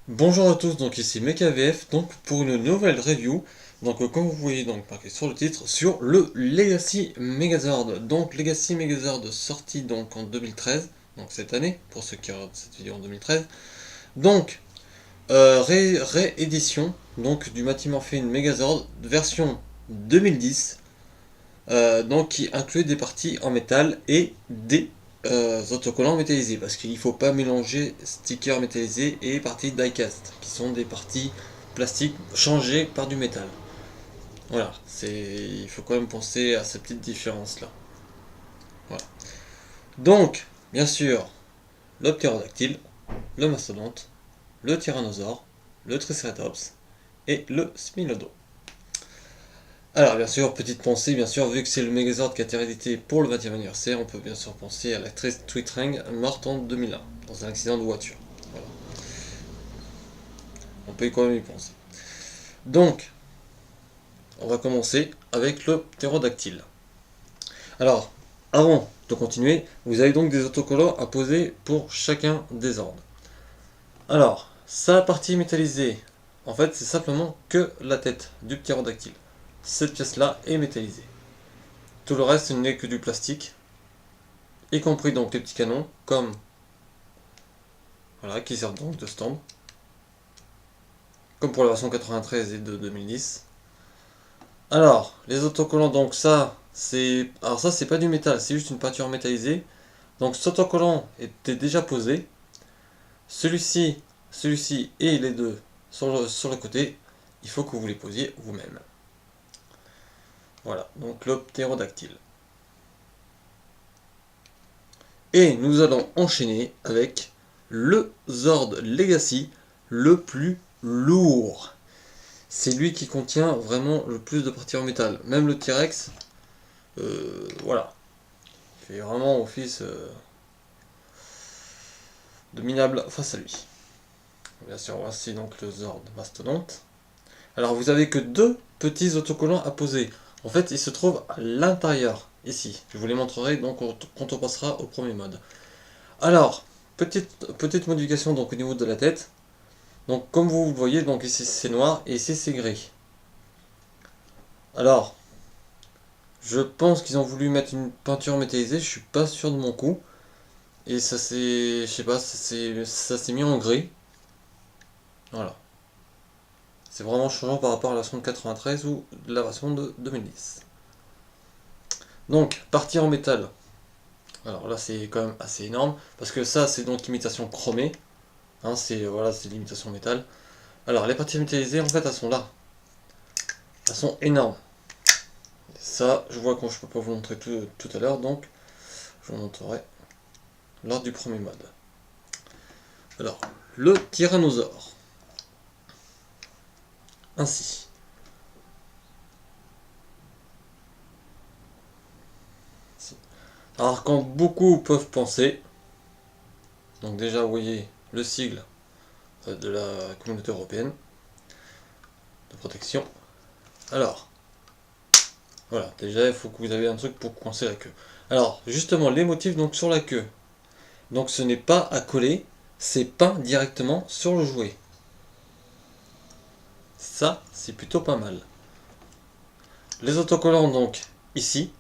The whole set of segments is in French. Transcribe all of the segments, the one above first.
Bonjour à tous, donc ici MechaVF, donc pour une nouvelle review, donc comme vous voyez donc marqué sur le titre, sur le Legacy Megazord. Donc Legacy Megazord sorti donc en 2013, donc cette année, pour ceux qui regardent cette vidéo en 2013. Donc, réédition donc du Mighty Morphin Megazord version 2010, donc qui inclut des parties en métal et des autocollants métallisés, parce qu'il ne faut pas mélanger stickers métallisés et parties diecast, qui sont des parties plastiques changées par du métal. Voilà, il faut quand même penser à cette petite différence là. Voilà. Donc, bien sûr, le ptérodactyle, le mastodonte, le tyrannosaure, le triceratops et le smilodon. Alors, bien sûr, petite pensée, bien sûr, vu que c'est le Megazord qui a été réédité pour le 20e anniversaire, on peut bien sûr penser à l'actrice Twittering, morte en 2001, dans un accident de voiture. Voilà. On peut quand même y penser. Donc, on va commencer avec le ptérodactyle. Alors, avant de continuer, vous avez donc des autocollants à poser pour chacun des ordres. Alors, sa partie métallisée, en fait, c'est simplement que la tête du ptérodactyle. Cette pièce-là est métallisée. Tout le reste n'est que du plastique, y compris donc les petits canons, comme voilà, qui servent donc de stand, comme pour la version 93 et de 2010. Alors, les autocollants, donc ça c'est pas du métal, c'est juste une peinture métallisée. Donc cet autocollant était déjà posé. Celui-ci, celui-ci et les deux sur le côté, il faut que vous les posiez vous-même. Voilà, donc le ptérodactyle. Et nous allons enchaîner avec le Zord Legacy, le plus lourd. C'est lui qui contient vraiment le plus de parties en métal. Même le T-Rex, voilà, il fait vraiment office de minable face à lui. Bien sûr, voici donc le Zord Mastodonte. Alors vous avez que deux petits autocollants à poser. En fait, ils se trouvent à l'intérieur, ici. Je vous les montrerai donc quand on passera au premier mode. Alors, petite modification donc au niveau de la tête. Donc comme vous le voyez, donc ici c'est noir et ici c'est gris. Alors, je pense qu'ils ont voulu mettre une peinture métallisée, je suis pas sûr de mon coup. Et ça s'est, je sais pas, ça s'est mis en gris. Voilà. C'est vraiment changeant par rapport à la version de 93 ou la version de 2010. Donc, partie en métal. Alors là, c'est quand même assez énorme parce que ça, c'est donc imitation chromée. Hein, c'est voilà, c'est l'imitation métal. Alors, les parties métallisées, en fait, elles sont là. Elles sont énormes. Ça, je vois quand je peux pas vous montrer tout à l'heure, donc je vous montrerai lors du premier mode. Alors, le tyrannosaure. Ainsi. Alors, quand beaucoup peuvent penser, donc déjà, vous voyez le sigle de la communauté européenne de protection. Alors, voilà, déjà, il faut que vous ayez un truc pour coincer la queue. Alors, justement, les motifs donc sur la queue. Donc, ce n'est pas à coller, c'est peint directement sur le jouet. Ça, c'est plutôt pas mal. Les autocollants, donc, ici.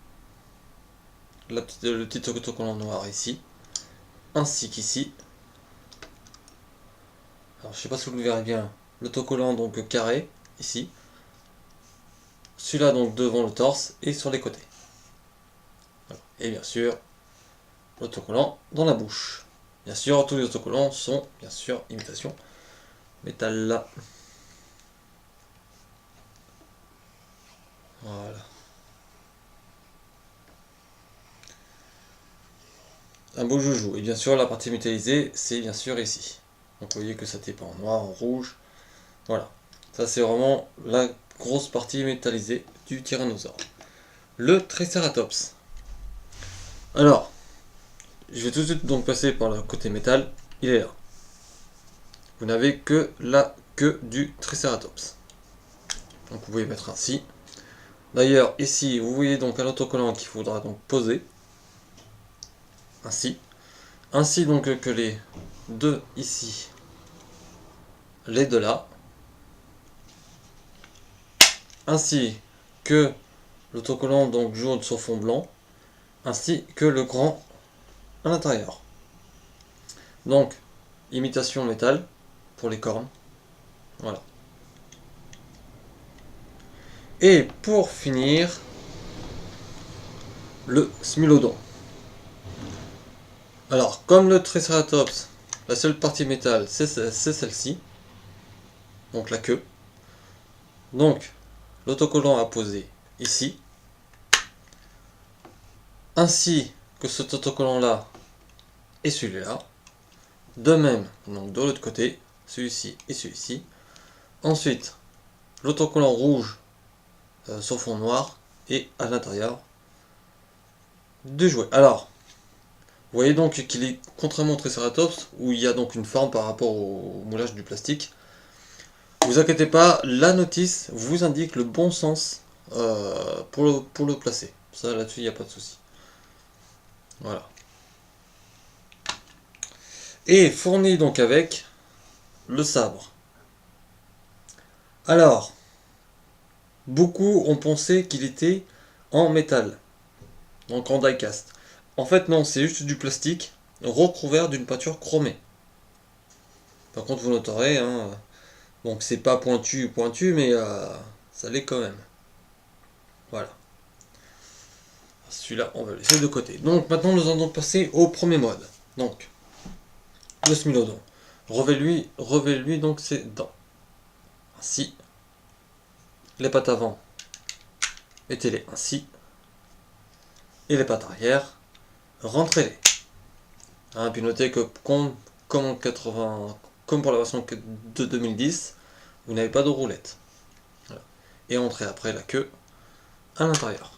Le petit autocollant noir ici. Ainsi qu'ici. Alors, je sais pas si vous le verrez bien. L'autocollant, donc, carré, ici. Celui-là, donc, devant le torse et sur les côtés. Voilà. Et bien sûr, l'autocollant dans la bouche. Bien sûr, tous les autocollants sont, bien sûr, imitation métal là. Voilà. Un beau joujou. Et bien sûr, la partie métallisée, c'est bien sûr ici. Donc vous voyez que ça t'est pas en noir, en rouge. Voilà. Ça, c'est vraiment la grosse partie métallisée du tyrannosaure. Le Triceratops. Alors, je vais tout de suite donc passer par le côté métal. Il est là. Vous n'avez que la queue du Triceratops. Donc vous pouvez mettre ainsi. D'ailleurs, ici, vous voyez donc un autocollant qu'il faudra donc poser. Ainsi. Ainsi donc que les deux ici les deux là, ainsi que l'autocollant donc jaune sur fond blanc, ainsi que le grand à l'intérieur. Donc, imitation métal pour les cornes. Voilà. Et pour finir, le smilodon. Alors, comme le Triceratops, la seule partie métal, c'est celle-ci. Donc la queue. Donc, l'autocollant à poser ici. Ainsi que cet autocollant-là et celui-là. De même, donc de l'autre côté, celui-ci et celui-ci. Ensuite, l'autocollant rouge sur fond noir et à l'intérieur du jouet. Alors, vous voyez donc qu'il est, contrairement au Triceratops, où il y a donc une forme par rapport au moulage du plastique, vous inquiétez pas, la notice vous indique le bon sens pour le placer. Ça, là-dessus, il n'y a pas de souci. Voilà. Et fourni donc avec le sabre. Alors, beaucoup ont pensé qu'il était en métal, donc en die-cast. En fait, non, c'est juste du plastique recouvert d'une peinture chromée. Par contre, vous noterez, hein, donc c'est pas pointu, mais ça l'est quand même. Voilà. Celui-là, on va le laisser de côté. Donc maintenant, nous allons passer au premier mode. Donc, le smilodon. Revêt-lui donc ses dents. Ainsi. Les pattes avant, mettez-les ainsi. Et les pattes arrière, rentrez-les. Hein, puis notez que comme pour la version de 2010, vous n'avez pas de roulette. Voilà. Et entrez après la queue à l'intérieur.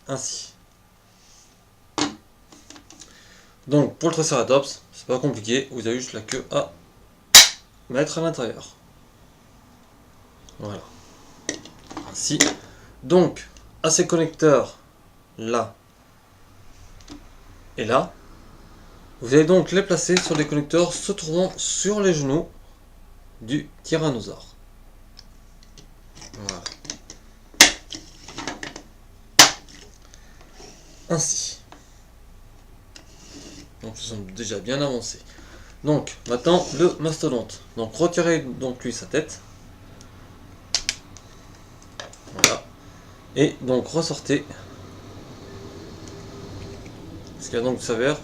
Ainsi. Donc pour le Triceratops, c'est pas compliqué, vous avez juste la queue à mettre à l'intérieur. Voilà. Ainsi. Donc, à ces connecteurs là et là, vous allez donc les placer sur les connecteurs se trouvant sur les genoux du tyrannosaure. Voilà. Ainsi. Donc ils sont déjà bien avancés. Donc maintenant le mastodonte. Donc retirez donc lui sa tête. Voilà. Et donc ressortez. Ce qui a donc s'avère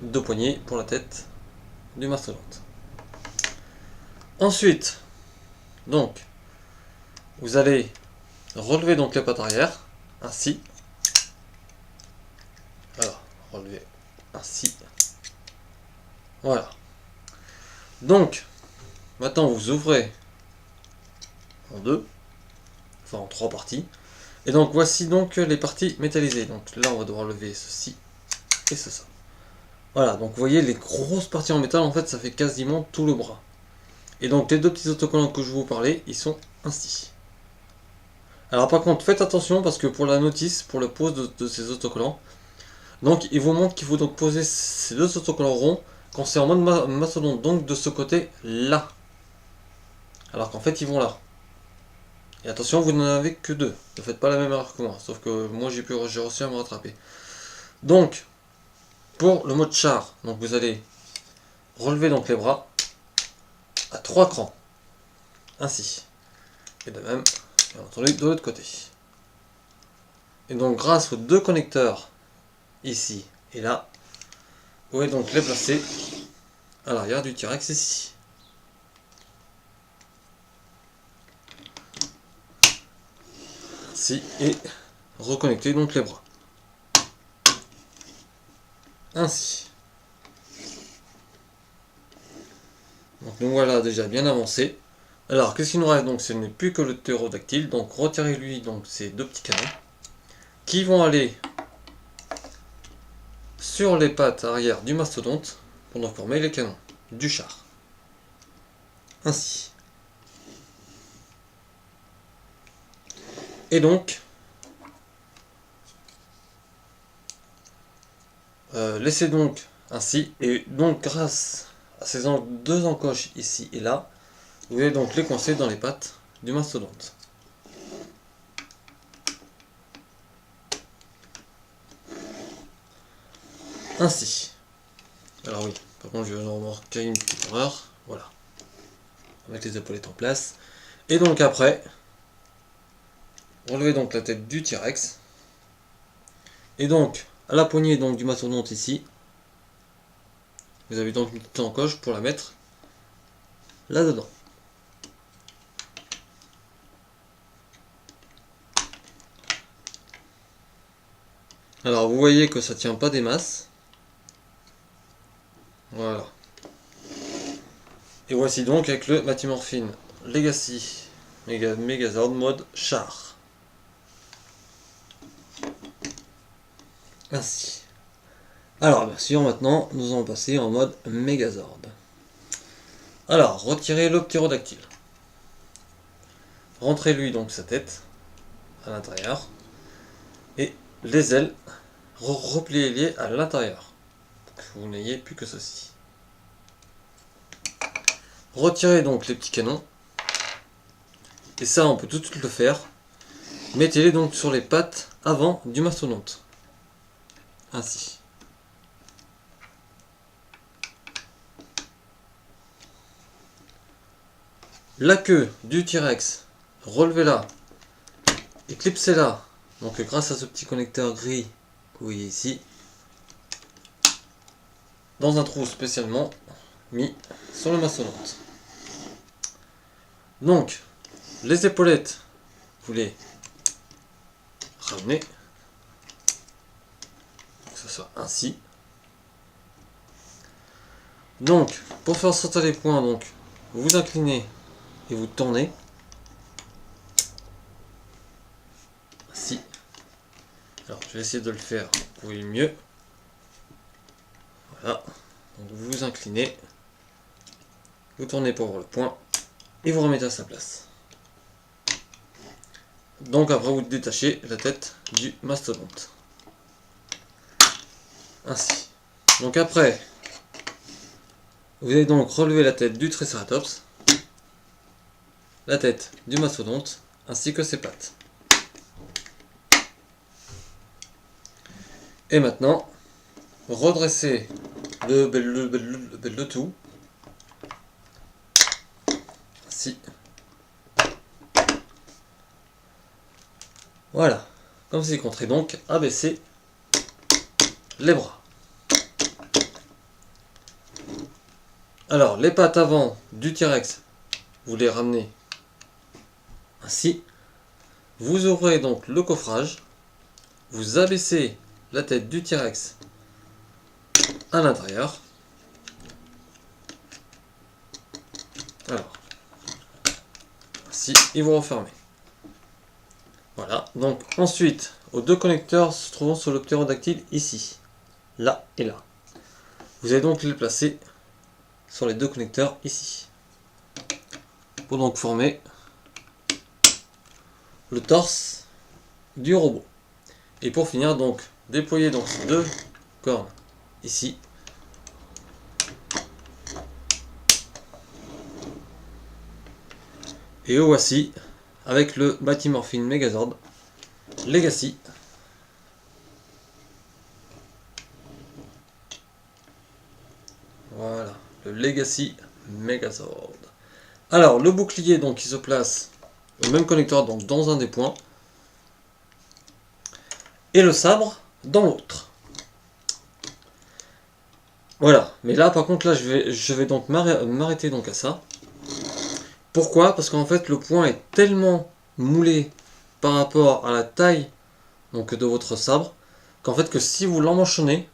2 poignées pour la tête du mastodonte. Ensuite, donc, vous allez relever donc les pattes arrière, ainsi. Alors, relever ainsi. Voilà. Donc, maintenant vous ouvrez en deux, enfin en 3 parties. Et donc voici donc les parties métallisées. Donc là on va devoir lever ceci et ça. Voilà, donc vous voyez les grosses parties en métal, en fait ça fait quasiment tout le bras. Et donc les deux petits autocollants que je vous parlais, ils sont ainsi. Alors par contre faites attention parce que pour la notice, pour la pose de ces autocollants, donc il vous montre qu'il faut donc poser ces deux autocollants ronds quand c'est en mode mastodonte, donc de ce côté là. Alors qu'en fait ils vont là. Et attention, vous n'en avez que 2. Ne faites pas la même erreur que moi, sauf que moi j'ai réussi à me rattraper. Donc, pour le mode char, donc vous allez relever donc les bras à 3 crans. Ainsi. Et de même, bien entendu, de l'autre côté. Et donc grâce aux 2 connecteurs, ici et là, vous pouvez donc les placer à l'arrière du T-Rex ici. Ainsi, et reconnecter donc les bras. Ainsi. Donc nous voilà déjà bien avancés. Alors qu'est-ce qu'il nous reste? Donc ce n'est plus que le ptérodactyle. Donc retirez-lui donc ces 2 petits canons qui vont aller sur les pattes arrière du mastodonte pour donc former les canons du char. Ainsi. Et donc laissez donc ainsi, et donc grâce ces deux encoches ici et là, vous allez donc les coincer dans les pattes du mastodonte. Ainsi. Alors oui, par contre je vais remarquer une petite erreur. Voilà. Avec les épaulettes en place. Et donc après, relevez donc la tête du T-Rex. Et donc, à la poignée donc, du mastodonte ici, vous avez donc une petite encoche pour la mettre là-dedans. Alors vous voyez que ça tient pas des masses. Voilà. Et voici donc avec le Mighty Morphin Legacy Megazord mode char. Ainsi. Alors bien sûr maintenant nous allons passer en mode Megazord. Alors retirez le ptérodactyle. Rentrez lui donc sa tête à l'intérieur. Et les ailes, repliez-les à l'intérieur. Pour que vous n'ayez plus que ceci. Retirez donc les petits canons. Et ça on peut tout de suite le faire. Mettez-les donc sur les pattes avant du mastodonte. Ainsi. La queue du T-Rex, relevez-la, éclipsez-la, donc grâce à ce petit connecteur gris que vous voyez ici, dans un trou spécialement mis sur le mastodonte. Donc, les épaulettes, vous les ramenez, que ce soit ainsi. Donc, pour faire sortir les points, donc, vous vous inclinez et vous tournez. Ainsi. Alors, je vais essayer de le faire pour que vous voyez mieux. Voilà. Donc, vous vous inclinez, vous tournez pour voir le point et vous remettez à sa place. Donc, après, vous détachez la tête du mastodonte. Ainsi. Donc, après, vous allez donc relever la tête du Triceratops, la tête du mastodonte, ainsi que ses pattes. Et maintenant, redressez le tout, ainsi. Voilà, comme c'est compté donc, abaisser les bras. Alors, les pattes avant du T-Rex, vous les ramenez ainsi. Vous ouvrez donc le coffrage, vous abaissez la tête du T-Rex à l'intérieur. Alors, ainsi, et vous refermez. Voilà, donc ensuite, aux deux connecteurs se trouvant sur le ptérodactyle ici, là et là. Vous allez donc les placer sur les deux connecteurs ici. Pour donc former le torse du robot. Et pour finir, donc, déployer donc ces deux cornes ici. Et voici avec le Mighty Morphin Megazord Legacy. Voilà, le Legacy Megazord. Alors, le bouclier donc qui se place au même connecteur, donc dans un des points, et le sabre dans l'autre. Voilà, mais là par contre là je vais donc m'arrêter donc à ça. Pourquoi? Parce qu'en fait le point est tellement moulé par rapport à la taille donc de votre sabre qu'en fait que si vous l'emmanchonnez,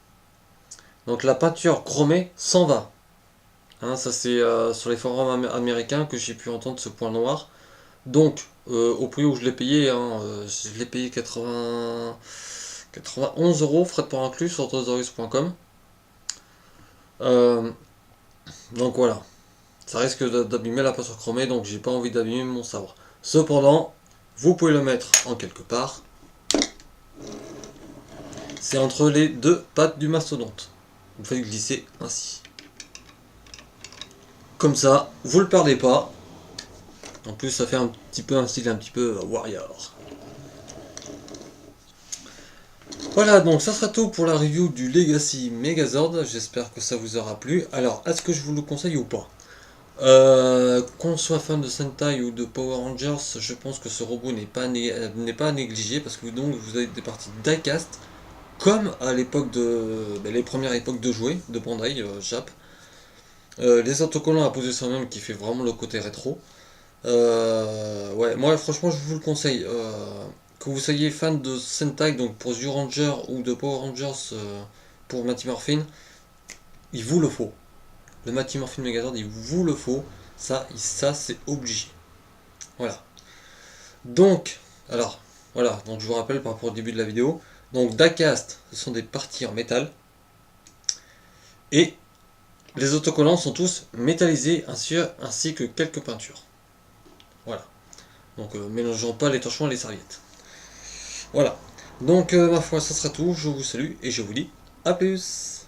donc la peinture chromée s'en va. Hein, ça c'est sur les forums américains que j'ai pu entendre ce point noir. Donc au prix où je l'ai payé, hein, je l'ai payé 91 €, frais de port inclus sur toys.com. Donc voilà, ça risque d'abîmer la peinture chromée, donc j'ai pas envie d'abîmer mon sabre. Cependant, vous pouvez le mettre en quelque part. C'est entre les deux pattes du mastodonte. Vous faites glisser ainsi. Comme ça, vous le perdez pas. En plus, ça fait un petit peu un style un petit peu warrior. Voilà, donc ça sera tout pour la review du Legacy Megazord. J'espère que ça vous aura plu. Alors, est-ce que je vous le conseille ou pas? Qu'on soit fan de Sentai ou de Power Rangers, je pense que ce robot n'est pas à négliger parce que donc vous avez des parties diecast comme à l'époque les premières époques de jouets de Bandai Jap. Les autocollants à position même qui fait vraiment le côté rétro. Ouais, moi franchement je vous le conseille. Que vous soyez fan de Sentai donc pour Zyuranger ou de Power Rangers pour Mighty Morphin, il vous le faut. Le Mighty Morphin Megazord, il vous le faut. Ça c'est obligé. Voilà. Donc, alors, voilà. Donc je vous rappelle par rapport au début de la vidéo. Donc diecast, ce sont des parties en métal. Et les autocollants sont tous métallisés ainsi que quelques peintures. Voilà. Donc mélangeons pas les torchons et les serviettes. Voilà. Donc ma foi, ça sera tout. Je vous salue et je vous dis à plus.